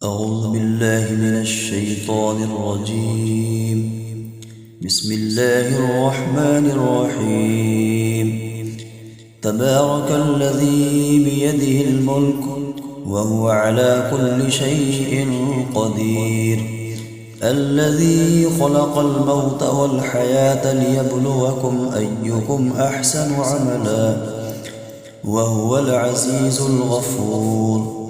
أعوذ بالله من الشيطان الرجيم. بسم الله الرحمن الرحيم. تبارك الذي بيده الملك وهو على كل شيء قدير، الذي خلق الموت والحياة ليبلوكم أيكم أحسن عملا وهو العزيز الغفور،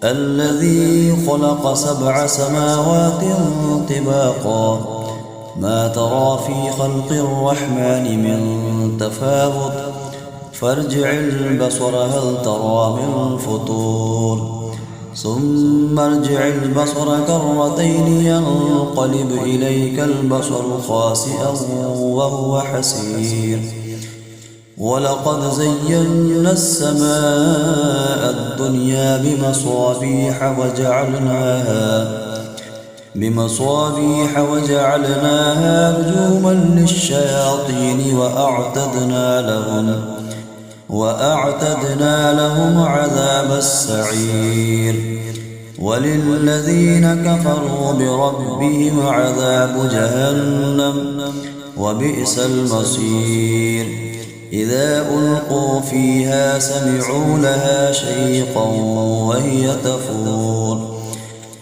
الذي خلق 7 سماوات طباقا ما ترى في خلق الرحمن من تفاوت فارجع البصر هل ترى من فطور ثم ارجع البصر كرتين ينقلب إليك البصر خاسئا وهو حسير. ولقد زينا السماء الدنيا بمصابيح وجعلناها رجوما للشياطين وأعتدنا لهم عذاب السعير. وللذين كفروا بربهم عذاب جهنم وبئس المصير. إذا ألقوا فيها سمعوا لها شيقا وهي تفور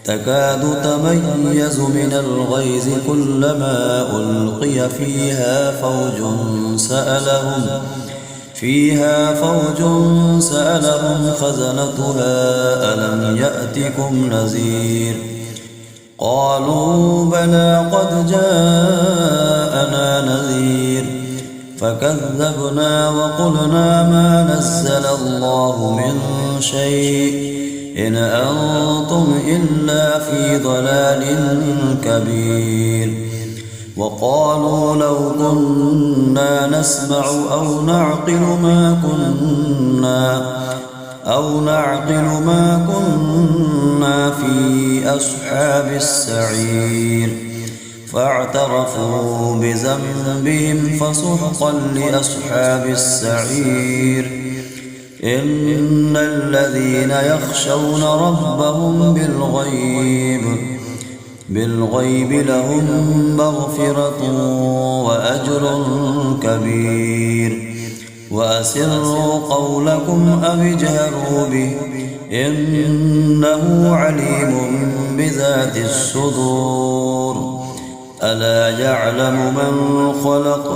تكاد تميز من الغيظ كلما ألقي فيها فوج سألهم خزنتها ألم يأتكم نذير؟ قالوا بلى قد جاءنا نذير فكذبنا وقلنا ما نزل الله من شيء إن أنتم إلا في ضلال كبير. وقالوا لو كنا نسمع أو نعقل ما كنا في أصحاب السعير. فاعترفوا بذنبهم فسحقا لأصحاب السعير. إن الذين يخشون ربهم بالغيب لهم مغفرة وأجر كبير. وأسروا قولكم أو اجهروا به إنه عليم بذات الصدور. ألا يعلم من خلق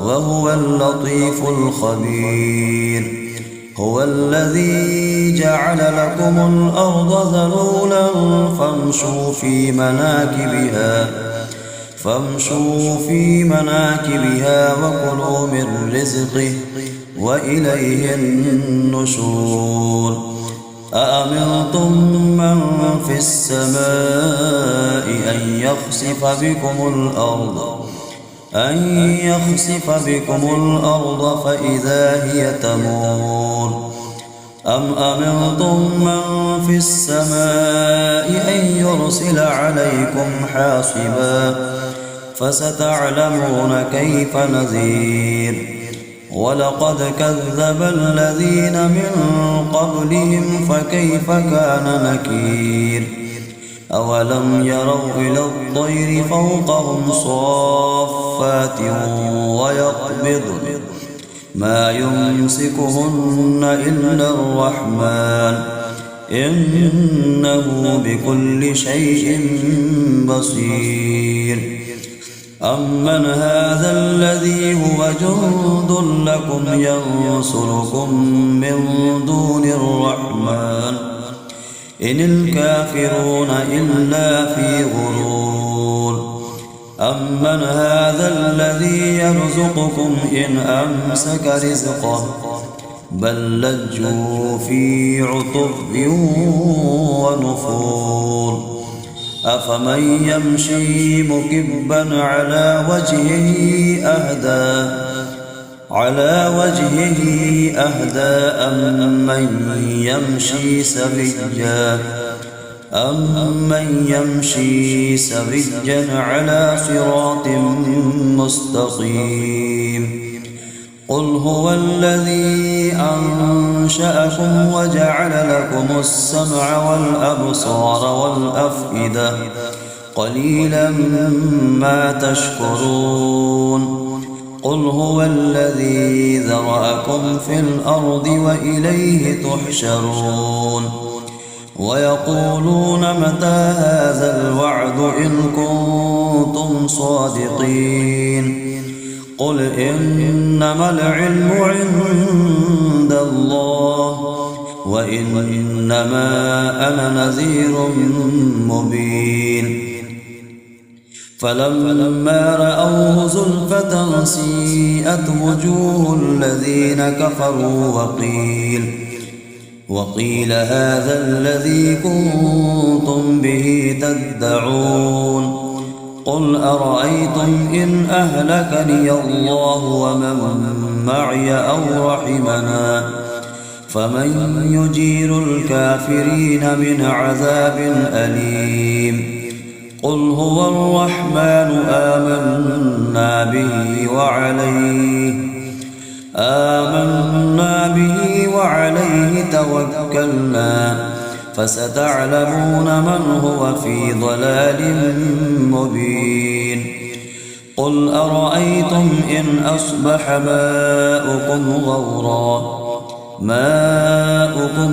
وهو اللطيف الخبير. هو الذي جعل لكم الأرض ذلولا فامشوا في مناكبها وكلوا من رزقه وإليه النشور. أأمنتم من في السماء أن يخسف بكم الأرض فإذا هي تمور. أم أمنتم من في السماء أن يرسل عليكم حاصبا فستعلمون كيف نذير. ولقد كذب الذين من قبلهم فكيف كان نكير. أولم يروا إلى الطير فوقهم صافات ويقبضن ما يمسكهن إلا الرحمن إنه بكل شيء بصير. أمن هذا الذي هو جند لكم ينصركم من دون الرحمن إن الكافرون إلا في غرور. أمن هذا الذي يرزقكم إن أمسك رزقه بل لجوا في عتب ونفور. أفمن يمشي مكبا على وجهه أهدى أمن يمشي سويا على صراط مستقيم. قل هو الذي أنشأكم وجعل لكم السمع والأبصار والأفئدة قليلا ما تشكرون قل هو الذي ذرأكم في الأرض وإليه تحشرون ويقولون متى هذا الوعد إن كنتم صادقين قل إنما العلم عند الله وإنما أنا نذير مبين فلما رأوه زلفة سيئت وجوه الذين كفروا وقيل هذا الذي كنتم به تدعون قل أرأيتم إن أهلكني الله ومن معي أو رحمنا فمن يجير الكافرين من عذاب أليم قل هو الرحمن آمنا به وعليه توكلنا فستعلمون من هو في ضلال مبين قل أرأيتم إن أصبح ماؤكم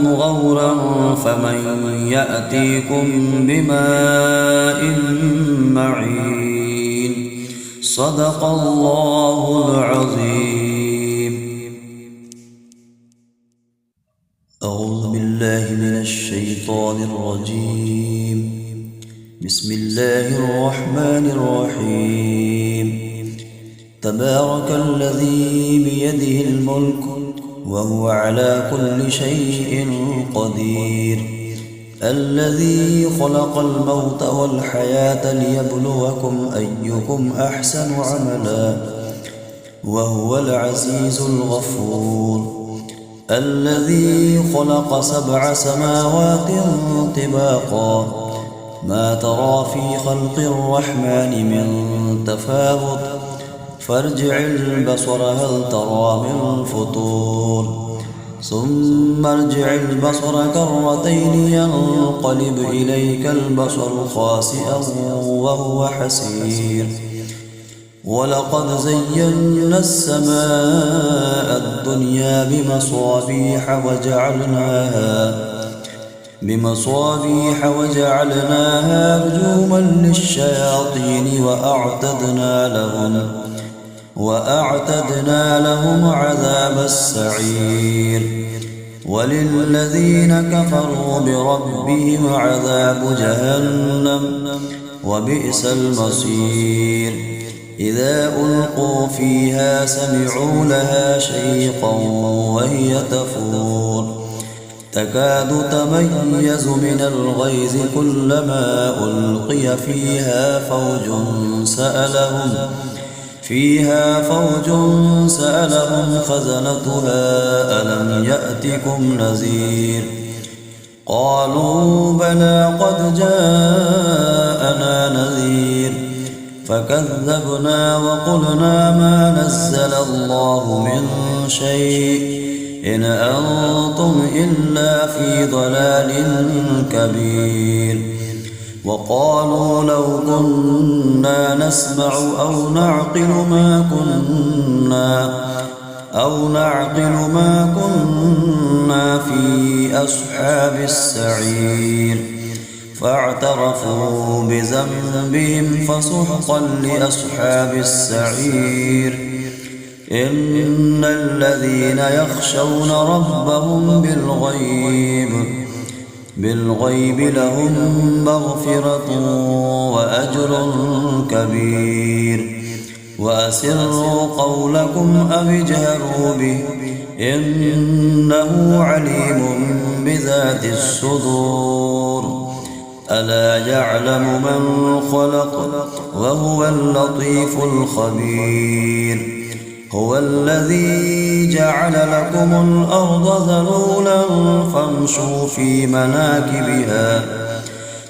غورا فمن يأتيكم بماء معين صدق الله العظيم. أعوذ بالله من الشيطان الرجيم. بسم الله الرحمن الرحيم. تبارك الذي بيده الملك وهو على كل شيء قدير الذي خلق الموت والحياة ليبلوكم أيكم أحسن عملا وهو العزيز الغفور الذي خلق 7 سماوات طباقا ما ترى في خلق الرحمن من تفاوت فارجع البصر هل ترى من فطور ثم ارجع البصر كرتين ينقلب إليك البصر خاسئا وهو حسير ولقد زينا السماء الدنيا بمصابيح وجعلناها رجوما للشياطين وأعتدنا لهم عذاب السعير وللذين كفروا بربهم عذاب جهنم وبئس المصير إذا ألقوا فيها سمعوا لها شيقا وهي تفور تكاد تميز من الغيظ كلما ألقي فيها فوج سألهم خزنتها ألم يأتكم نذير قالوا بلى قد جاءنا نذير فكذبنا وقلنا ما نزل الله من شيء إن أنتم إلا في ضلال كبير وقالوا لو كنا نسمع أو نعقل ما كنا في أصحاب السعير فاعترفوا بذنبهم فسحقا لأصحاب السعير إن الذين يخشون ربهم بالغيب لهم مغفرة وأجر كبير وأسروا قولكم أو اجهروا به إنه عليم بذات الصدور ألا يعلم من خلق وهو اللطيف الخبير هو الذي جعل لكم الأرض ذلولا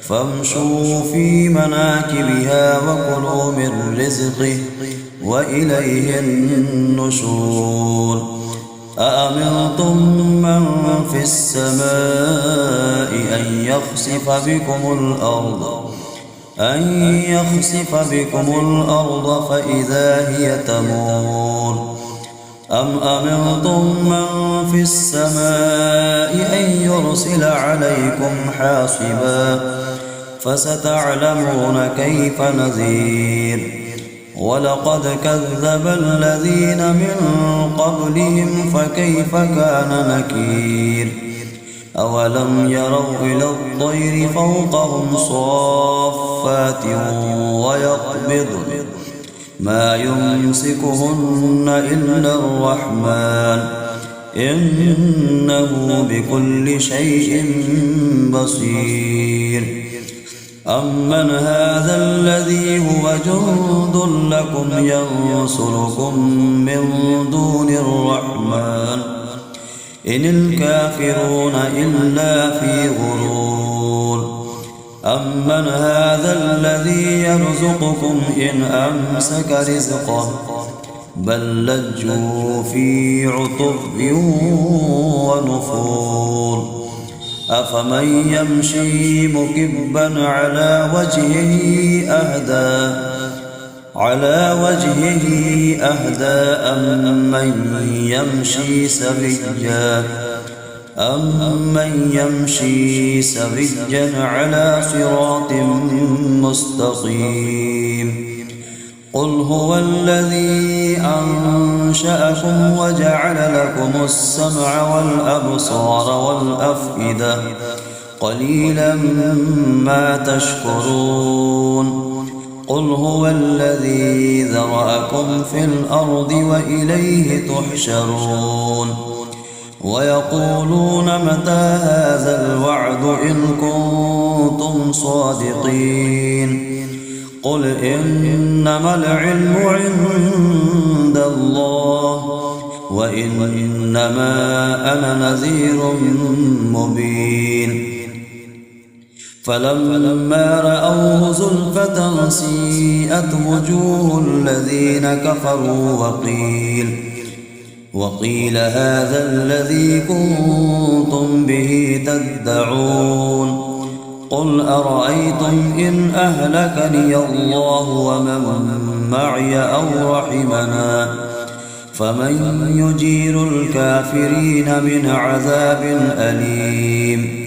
فامشوا في مناكبها وكلوا من رزقه وإليه النشور أأمنتم من في السماء أن يخسف بكم الأرض فإذا هي تمور أم أمنتم من في السماء أن يرسل عليكم حاصبا فستعلمون كيف نذير ولقد كذب الذين من قبلهم فكيف كان نكير أولم يروا إلى الطير فوقهم صافات ويقبضن ما يمسكهن إلا الرحمن إنه بكل شيء بصير أمن هذا الذي هو جند لكم ينصركم من دون الرحمن إن الكافرون إلا في غرور أمن هذا الذي يرزقكم إن أمسك رزقه بل لجوا في عتب ونفور أفمن يمشي مكبا على وجهه أهدى أمن يمشي سويا على صراط مستقيم قل هو الذي أنشأكم وجعل لكم السمع والأبصار والأفئدة قليلا ما تشكرون قل هو الذي ذرأكم في الأرض وإليه تحشرون ويقولون متى هذا الوعد إن كنتم صادقين قل إنما العلم عند الله وإنما أنا نذير مبين فلما رأوه زلفة سيئت وجوه الذين كفروا وقيل هذا الذي كنتم به تدعون قل أرأيتم إن أهلكني الله ومن معي أو رحمنا فمن يجير الكافرين من عذاب أليم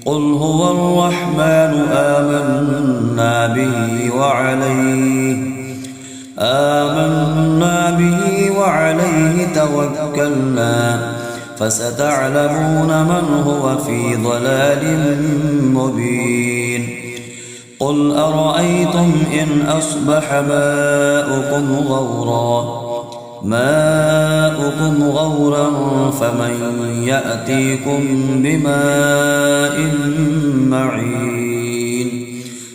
قل هو الرحمن آمنا به وعليه توكلنا فستعلمون من هو في ضلال مبين قل أرأيتم إن أصبح ماؤكم غورا فمن يأتيكم بماء معين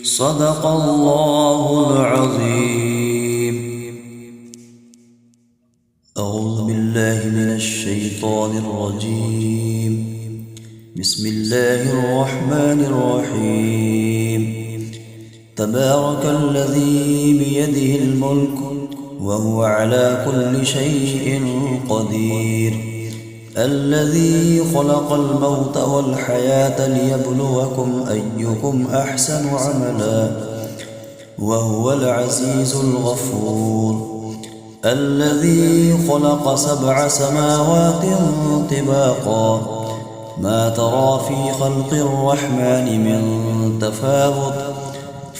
صدق الله العظيم. أعوذ بالله من الشيطان الرجيم. بسم الله الرحمن الرحيم. تبارك الذي بيده الملك وهو على كل شيء قدير الذي خلق الموت والحياة ليبلوكم أيكم أحسن عملا وهو العزيز الغفور الذي خلق 7 سماوات طباقا ما ترى في خلق الرحمن من تفاوت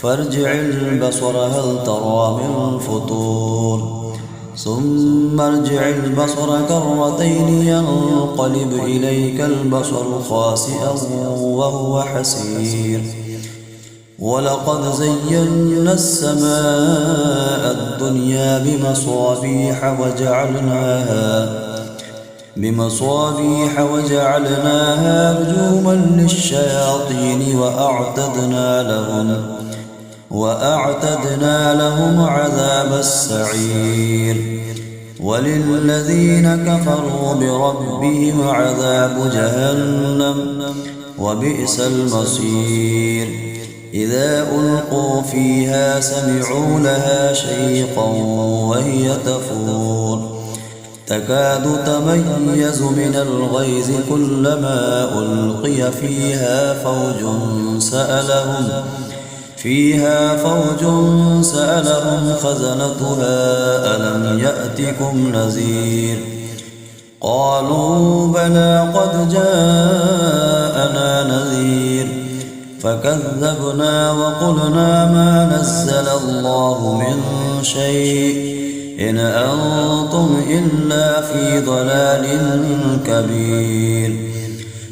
فارجع البصر هل ترى من فطور ثم ارجع البصر كرتين ينقلب إليك البصر خاسئا وهو حسير ولقد زينا السماء الدنيا بمصابيح وجعلناها رجوما للشياطين وأعتدنا لهم عذاب السعير وللذين كفروا بربهم عذاب جهنم وبئس المصير إذا ألقوا فيها سمعوا لها شيقا وهي تفور تكاد تميز من الغيظ كلما ألقي فيها فوج سألهم خزنتها ألم يأتكم نذير قالوا بلى قد جاءنا نذير فكذبنا وقلنا ما نزل الله من شيء إن أنتم إلا في ضلال كبير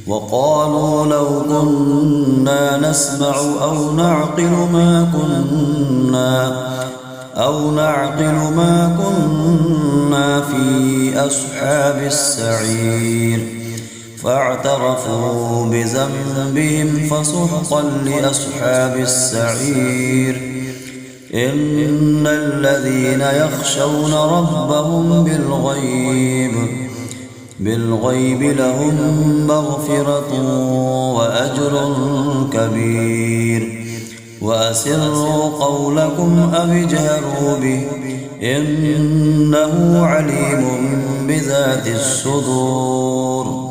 وقالوا لو كنا نسمع أو نعقل ما كنا في أصحاب السعير فاعترفوا بذنبهم فسحقا لأصحاب السعير إن الذين يخشون ربهم بالغيب لهم مغفرة وأجر كبير وأسروا قولكم أو اجهروا به إنه عليم بذات الصدور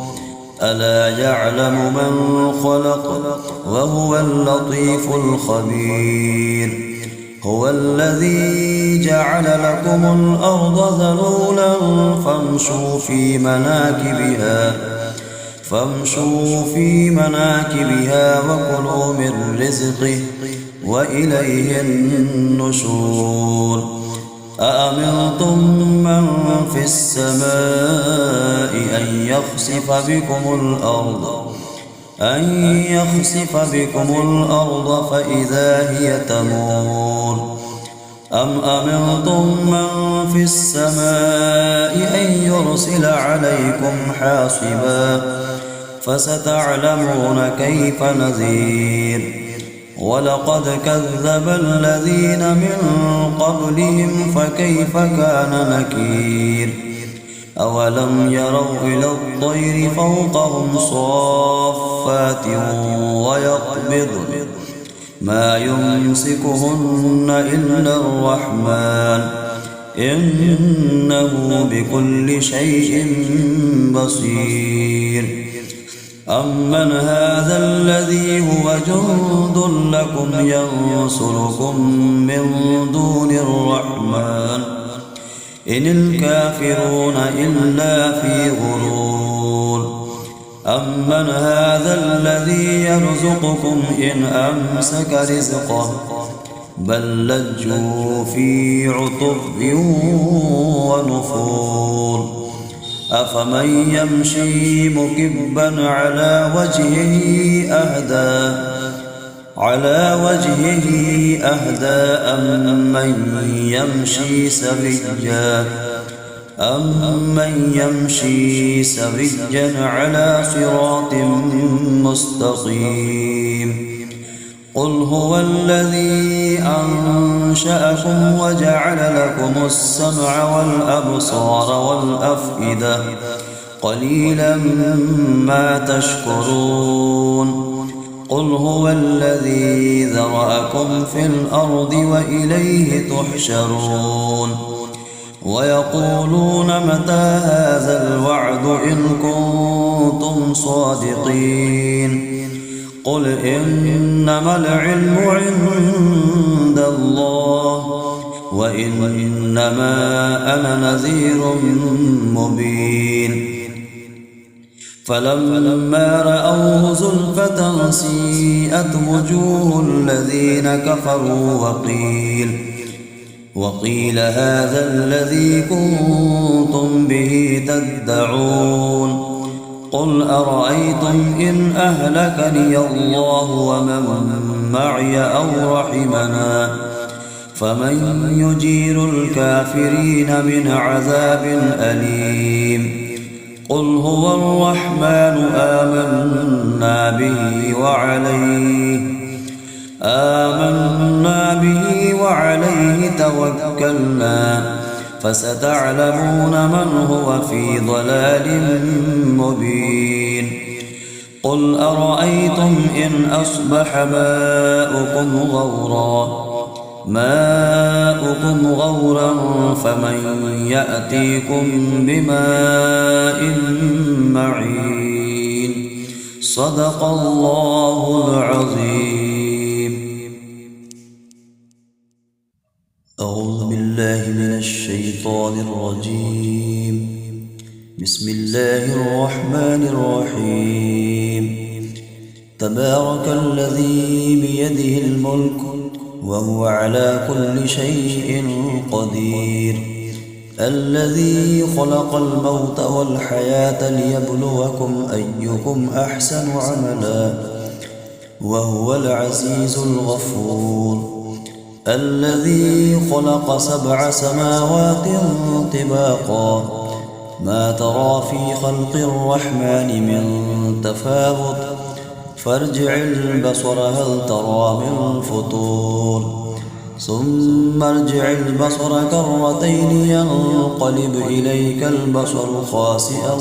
ألا يعلم من خلق وهو اللطيف الخبير هو الذي جعل لكم الأرض ذلولا فامشوا في مناكبها وكلوا من رزقه وإليه النشور أأمنتم من في السماء أن يخسف بكم الأرض فإذا هي تمور أم أمنتم من في السماء أن يرسل عليكم حاصبا فستعلمون كيف نذير ولقد كذب الذين من قبلهم فكيف كان نكير أولم يروا إلى الطير فوقهم صافات ويقبضن ما يمسكهن إلا الرحمن إنه بكل شيء بصير أمن هذا الذي هو جند لكم ينصركم من دون الرحمن إن الكافرون إلا في غرور أمن هذا الذي يرزقكم إن أمسك رزقه بل لجوا في عتب ونفور أفمن يمشي مكبا على وجهه أهدى أمن يمشي سويا على صراط مستقيم قل هو الذي أنشأكم وجعل لكم السمع والأبصار والأفئدة قليلا ما تشكرون قل هو الذي ذرأكم في الأرض وإليه تحشرون ويقولون متى هذا الوعد إن كنتم صادقين قل إنما العلم عند الله وإنما أنا نذير مبين فلما رأوه زلفة سيئت وجوه الذين كفروا وقيل هذا الذي كنتم به تدعون قل أرأيتم إن أهلكني الله ومن معي أو رحمنا فمن يجير الكافرين من عذاب أليم قل هو الرحمن آمنا به وعليه توكلنا فستعلمون من هو في ضلال مبين قل أرأيتم إن أصبح ماؤكم غورا فمن يأتيكم بماء معين. صدق الله العظيم. أعوذ بالله من الشيطان الرجيم. بسم الله الرحمن الرحيم. تبارك الذي بيده الملك وهو على كل شيء قدير. الذي خلق الموت والحياة ليبلوكم أيكم أحسن عملا وهو العزيز الغفور. الذي خلق 7 سماوات طباقا ما ترى في خلق الرحمن من تفاوت فارجع البصر هل ترى من فطور ثم ارجع البصر كرتين ينقلب إليك البصر خاسئا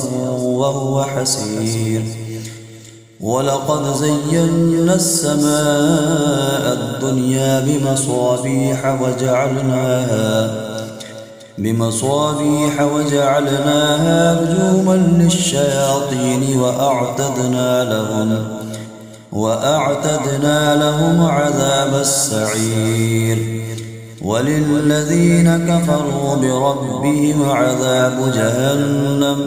وهو حسير. ولقد زينا السماء الدنيا بمصابيح وجعلناها رجوما للشياطين وأعتدنا لهم عذاب السعير. وللذين كفروا بربهم عذاب جهنم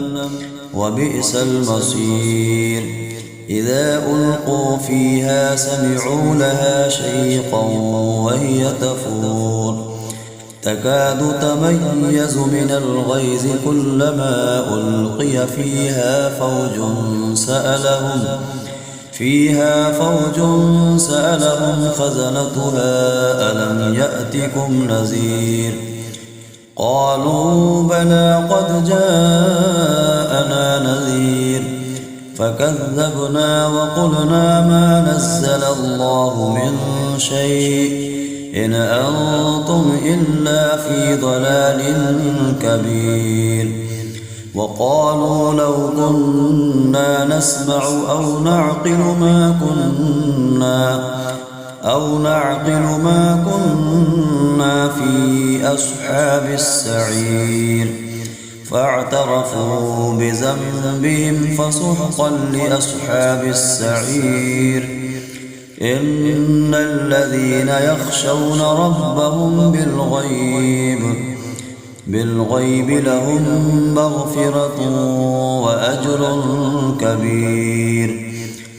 وبئس المصير. إذا ألقوا فيها سمعوا لها شيقا وهي تفور تكاد تميز من الغيظ كلما ألقي فيها فوج سألهم خزنتها ألم يأتكم نذير. قالوا بلى قد جاءنا نذير فكذبنا وقلنا ما نزل الله من شيء إن أنتم إلا في ضلال كبير. وقالوا لو كنا نسمع أو نعقل ما كنا في أصحاب السعير. فاعترفوا بذنبهم فسحقا لأصحاب السعير. إن الذين يخشون ربهم بالغيب لهم مغفرة وأجر كبير.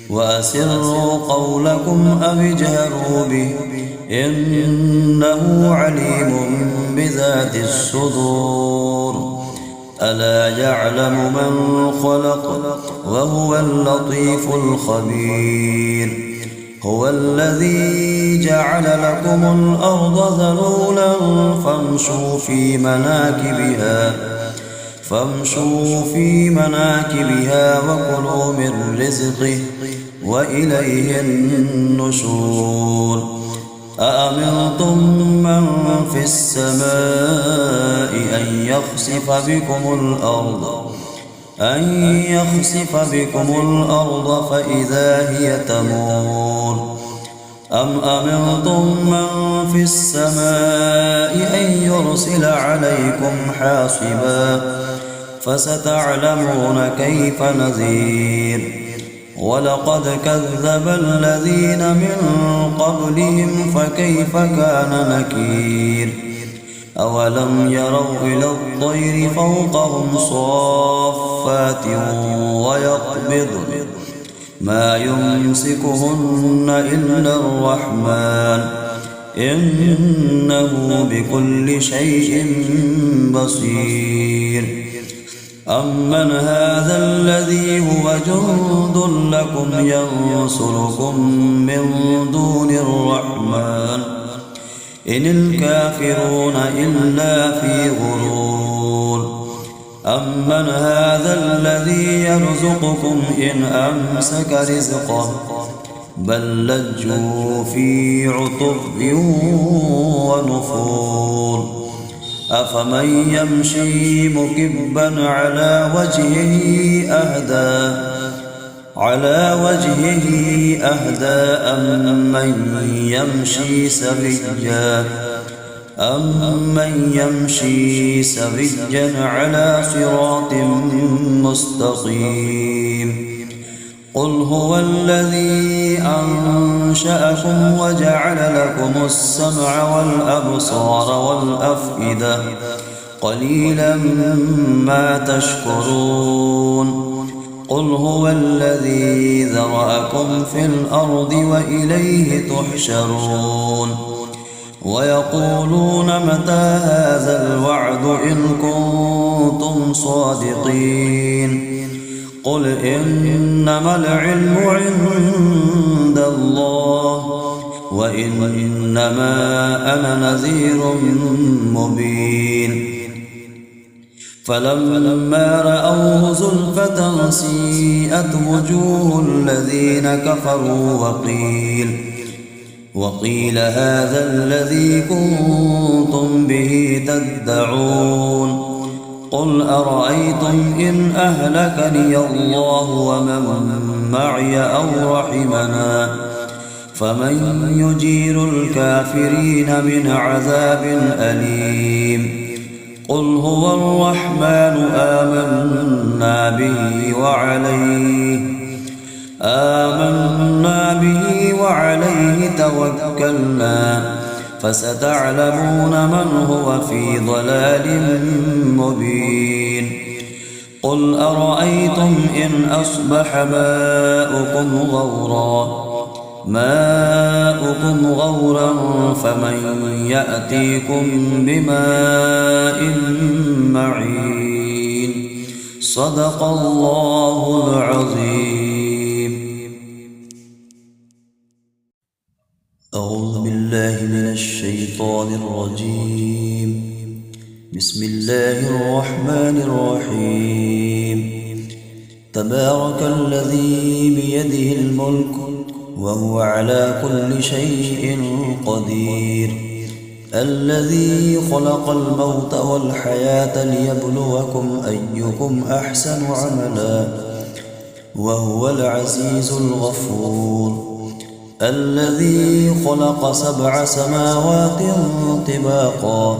وأسروا قولكم أو اجهروا به إنه عليم بذات الصدور. ألا يعلم من خلق وهو اللطيف الخبير. هو الذي جعل لكم الأرض ذلولا فامشوا في مناكبها وكلوا من رزقه وإليه النشور. أأمنتم من في السماء أن يخسف بكم الأرض فإذا هي تمور. أم أمنتم من في السماء أن يرسل عليكم حاصبا فستعلمون كيف نذير. ولقد كذب الذين من قبلهم فكيف كان نكير. أولم يروا إلى الطير فوقهم صافات ويقبضن ما يمسكهن إلا الرحمن إنه بكل شيء بصير. أمن هذا الذي هو جند لكم ينصركم من دون الرحمن إن الكافرون إلا في غرور. أمن هذا الذي يرزقكم إن أمسك رزقه بل لجوا في عتب ونفور. أفمن يمشي مكبا على وجهه أهدى على وجهه أهدى أمن يمشي سويا على صراط مستقيم قل هو الذي أنشأكم وجعل لكم السمع والأبصار والأفئدة قليلا ما تشكرون قل هو الذي ذرأكم في الأرض وإليه تحشرون ويقولون متى هذا الوعد إن كنتم صادقين قل إنما العلم عند الله وإنما أنا نذير مبين فلما رأوه زلفة سيئت وجوه الذين كفروا وقيل هذا الذي كنتم به تدعون قل أرأيتم إن أهلكني الله ومن معي أو رحمنا فمن يجير الكافرين من عذاب أليم قل هو الرحمن آمنا به وعليه توكلنا فستعلمون من هو في ضلال مبين قل أرأيتم إن أصبح ماؤكم غورا فمن يأتيكم بماء معين صدق الله العظيم. أعوذ بالله من الشيطان الرجيم. بسم الله الرحمن الرحيم. تبارك الذي بيده الملك وهو على كل شيء قدير الذي خلق الموت والحياة ليبلوكم أيكم أحسن عملا وهو العزيز الغفور الذي خلق 7 سماوات طباقا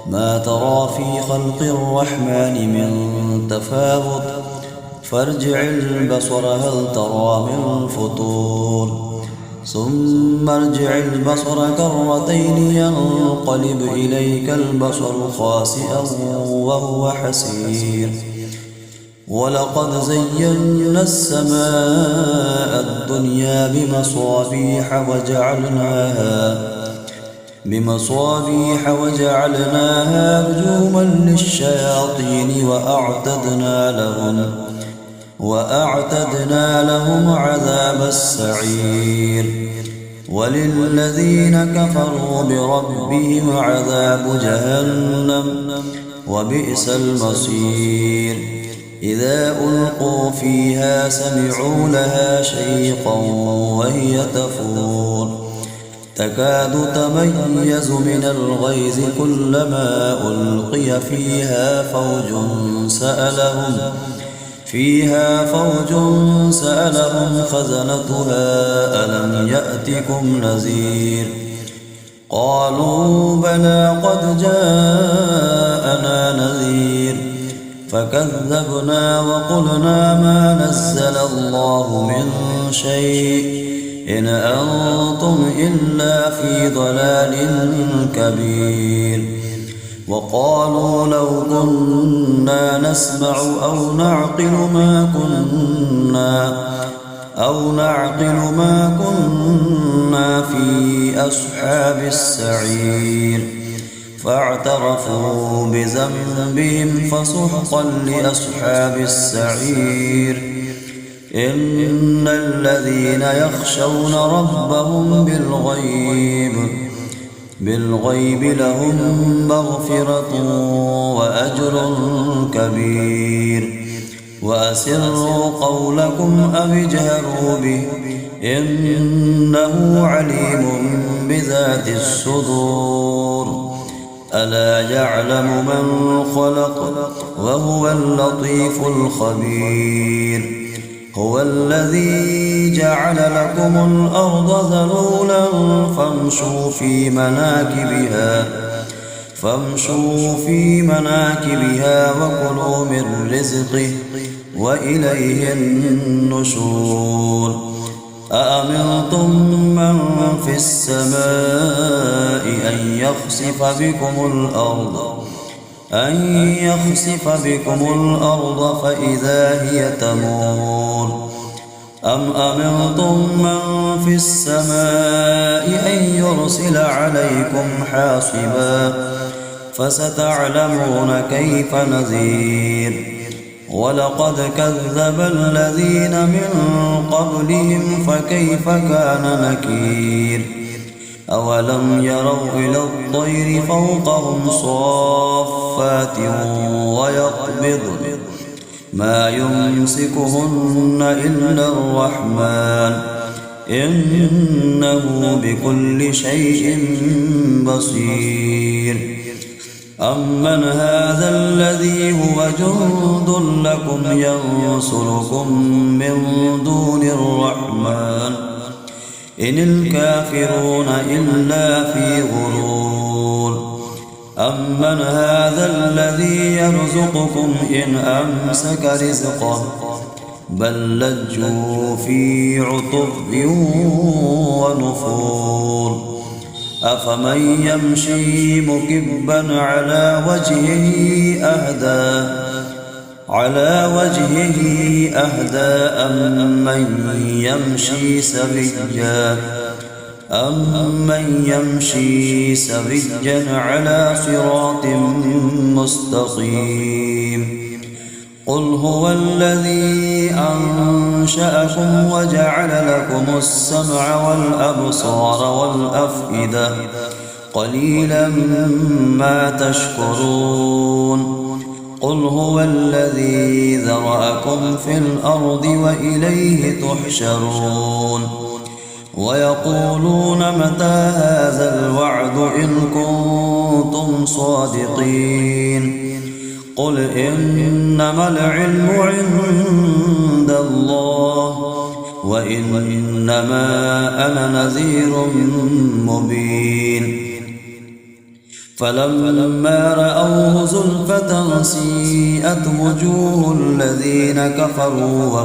ما ترى في خلق الرحمن من تفاوت فارجع البصر هل ترى من فطور ثم ارجع البصر كرتين ينقلب إليك البصر خاسئا وهو حسير ولقد زينا السماء الدنيا بمصابيح وجعلناها رجوما للشياطين وأعتدنا لهم عذاب السعير وللذين كفروا بربهم عذاب جهنم وبئس المصير إذا ألقوا فيها سمعوا لها شيقا وهي تفور تكاد تميز من الغيظ كلما ألقي فيها فوج سألهم خزنتها ألم يأتكم نذير قالوا بلى قد جاءنا نذير فكذبنا وقلنا ما نزل الله من شيء إن أنتم إلا في ضلال كبير وقالوا لو كنا نسمع أو نعقل ما كنا في أصحاب السعير فاعترفوا بذنبهم فسحقا لأصحاب السعير إن الذين يخشون ربهم بالغيب لهم مغفرة وأجر كبير وأسروا قولكم أو اجهروا به إنه عليم بذات الصدور ألا يعلم من خلق وهو اللطيف الخبير هو الذي جعل لكم الأرض ذلولا فامشوا في مناكبها وكلوا من رزقه وإليه النشور أأمنتم من في السماء أن يخسف بكم الأرض فإذا هي تمور أم أمنتم من في السماء أن يرسل عليكم حاصبا فستعلمون كيف نذير ولقد كذب الذين من قبلهم فكيف كان نكير أولم يروا إلى الطير فوقهم صافات ويقبضن ما يمسكهن إلا الرحمن إنه بكل شيء بصير أمن هذا الذي هو جند لكم ينصركم من دون الرحمن إن الكافرون إلا في غرور أمن هذا الذي يرزقكم إن أمسك رزقه بل لجوا في عتب ونفور أفمن يمشي مكبا على وجهه أهدى أمن يمشي سويا على صراط مستقيم قل هو الذي أنشأكم وجعل لكم السمع والأبصار والأفئدة قليلا ما تشكرون قل هو الذي ذرأكم في الأرض وإليه تحشرون ويقولون متى هذا الوعد إن كنتم صادقين قل إنما العلم عند الله وإنما أنا نذير مبين فلما رأوه زلفة سيئت وجوه الذين كفروا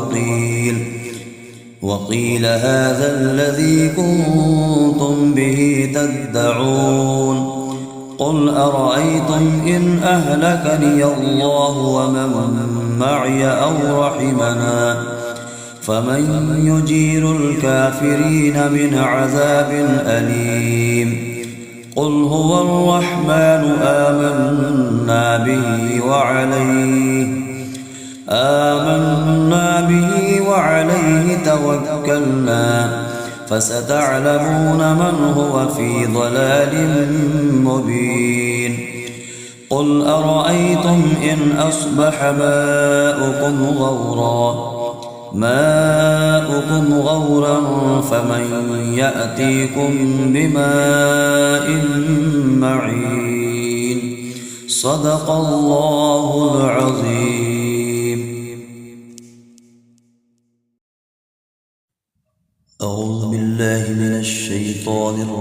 وقيل هذا الذي كنتم به تدعون قل أرأيتم إن أهلكني الله ومن معي أو رحمنا فمن يجير الكافرين من عذاب أليم قل هو الرحمن آمنا به وعليه توكلنا فستعلمون من هو في ضلال مبين قل أرأيتم إن أصبح ماؤكم غورا فمن يأتيكم بماء معين صدق الله العظيم. أعوذ بالله من الشيطان الرجيم.